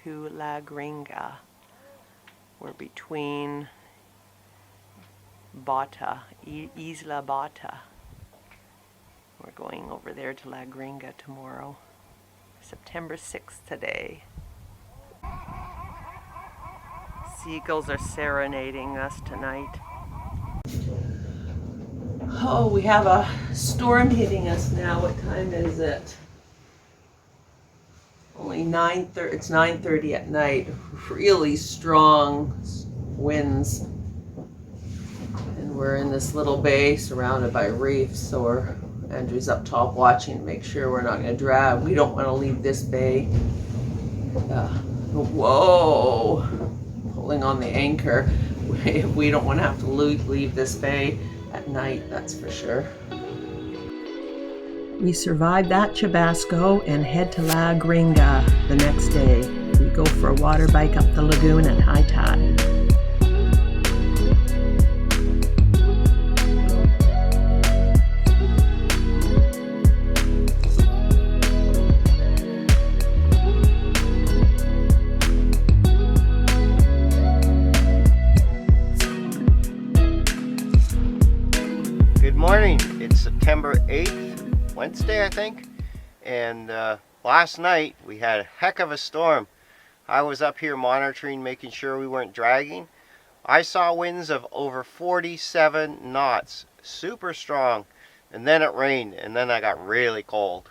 to La Gringa. We're between Bata, Isla Bata. We're going over there to La Gringa tomorrow. September 6th today. Seagulls are serenading us tonight. Oh, we have a storm hitting us now. What time is it? Only 9:30. It's 9:30 at night. Really strong winds. And we're in this little bay surrounded by reefs, so Andrew's up top watching to make sure we're not going to drown. We don't want to leave this bay. Whoa! Pulling on the anchor. We don't want to have to leave this bay at night, that's for sure. We survive that chubasco and head to La Gringa the next day. We go for a water bike up the lagoon at high tide. Good morning. It's September 8th, Wednesday I think, and last night we had a heck of a storm. I was up here monitoring, making sure we weren't dragging. I saw winds of over 47 knots, super strong, and then it rained, and then I got really cold.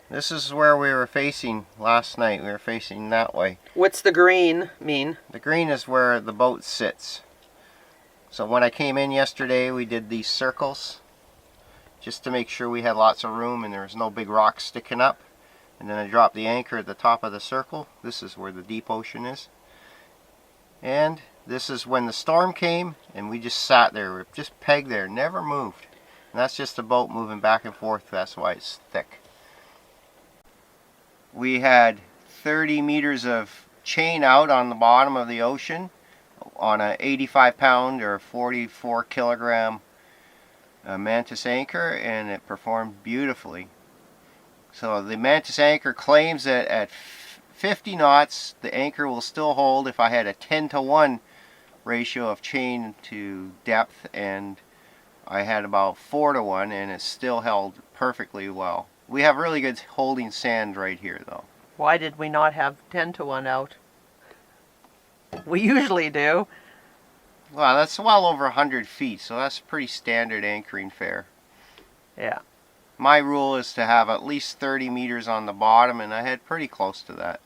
This is where we were facing last night. We were facing that way. What's the green mean? The green is where the boat sits. So when I came in yesterday, we did these circles just to make sure we had lots of room and there was no big rocks sticking up. And then I dropped the anchor at the top of the circle. This is where the deep ocean is. And this is when the storm came and we just sat there. We were just pegged there, never moved. And that's just the boat moving back and forth. That's why it's thick. We had 30 meters of chain out on the bottom of the ocean on a 85-pound or 44-kilogram mantis anchor, and it performed beautifully. So the mantis anchor claims that at 50 knots the anchor will still hold if I had a 10-to-1 ratio of chain to depth, and I had about 4-to-1, and it still held perfectly well. We have really good holding sand right here though. Why did we not have 10-to-1 out? We usually do. Well, that's well over 100 feet, so that's pretty standard anchoring fare. Yeah. My rule is to have at least 30 meters on the bottom, and I had pretty close to that.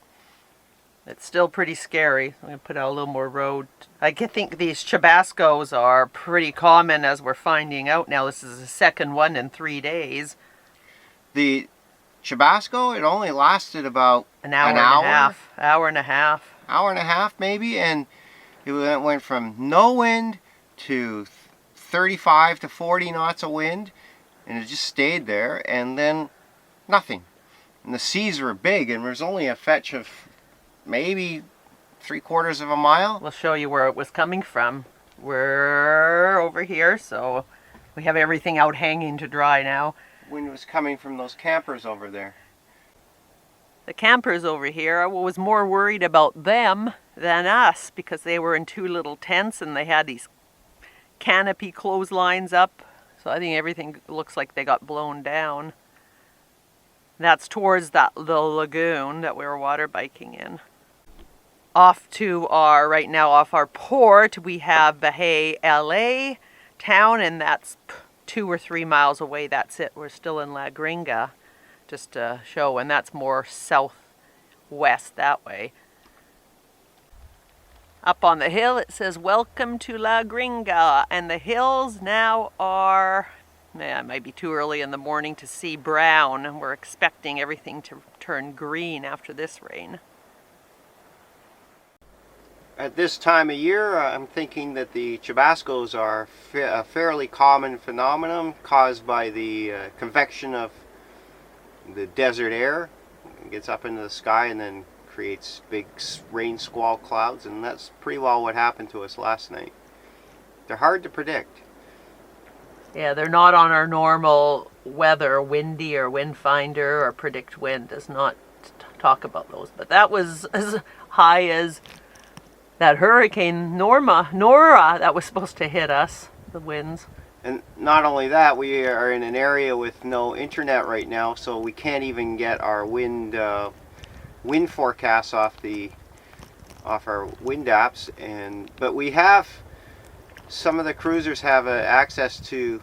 It's still pretty scary. I'm going to put out a little more road. I think these chubascos are pretty common, as we're finding out now. This is the second one in 3 days. The chubasco, it only lasted about an hour and a half. Hour and a half. Hour and a half maybe, and it went from no wind to 35 to 40 knots of wind, and it just stayed there, and then nothing. And the seas were big, and there's only a fetch of maybe 3/4 of a mile. We'll show you where it was coming from. We're over here, so we have everything out hanging to dry now. Wind was coming from those campers over there. The campers over here, I was more worried about them than us, because they were in 2 little tents and they had these canopy clotheslines up. So I think everything looks like they got blown down. That's towards the lagoon that we were water biking in. Off to our, right now off our port, we have Bahia LA town, and that's 2 or 3 miles away. That's it. We're still in La Gringa, just to show, and that's more southwest that way. Up on the hill it says welcome to La Gringa, and the hills now are, it might be too early in the morning to see brown. We're expecting everything to turn green after this rain. At this time of year, I'm thinking that the chubascos are a fairly common phenomenon caused by the convection of the desert air. It gets up into the sky and then creates big rain squall clouds, and that's pretty well what happened to us last night. They're hard to predict. Yeah, they're not on our normal weather. Windy or wind finder or predict wind does not talk about those. But that was as high as that hurricane Nora that was supposed to hit us, the winds. And not only that, we are in an area with no internet right now, so we can't even get our wind forecasts off our wind apps. But we have, some of the cruisers have access to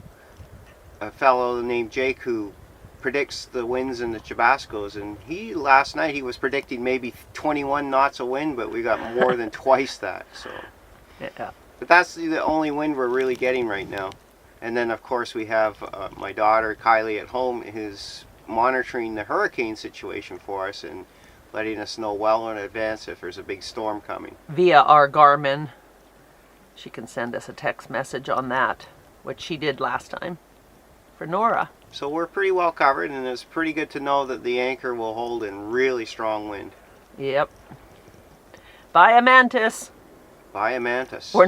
a fellow named Jake who predicts the winds in the chubascos, and last night he was predicting maybe 21 knots of wind, but we got more than twice that. So Yeah. but that's the only wind we're really getting right now. And then of course we have my daughter Kylie at home, who's monitoring the hurricane situation for us and letting us know well in advance if there's a big storm coming. Via our Garmin. She can send us a text message on that, which she did last time for Nora. So we're pretty well covered, and it's pretty good to know that the anchor will hold in really strong wind. Yep. Buy a mantis. Buy a mantis. We're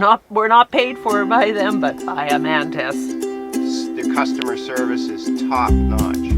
not paid for by them, but buy a mantis. The customer service is top notch.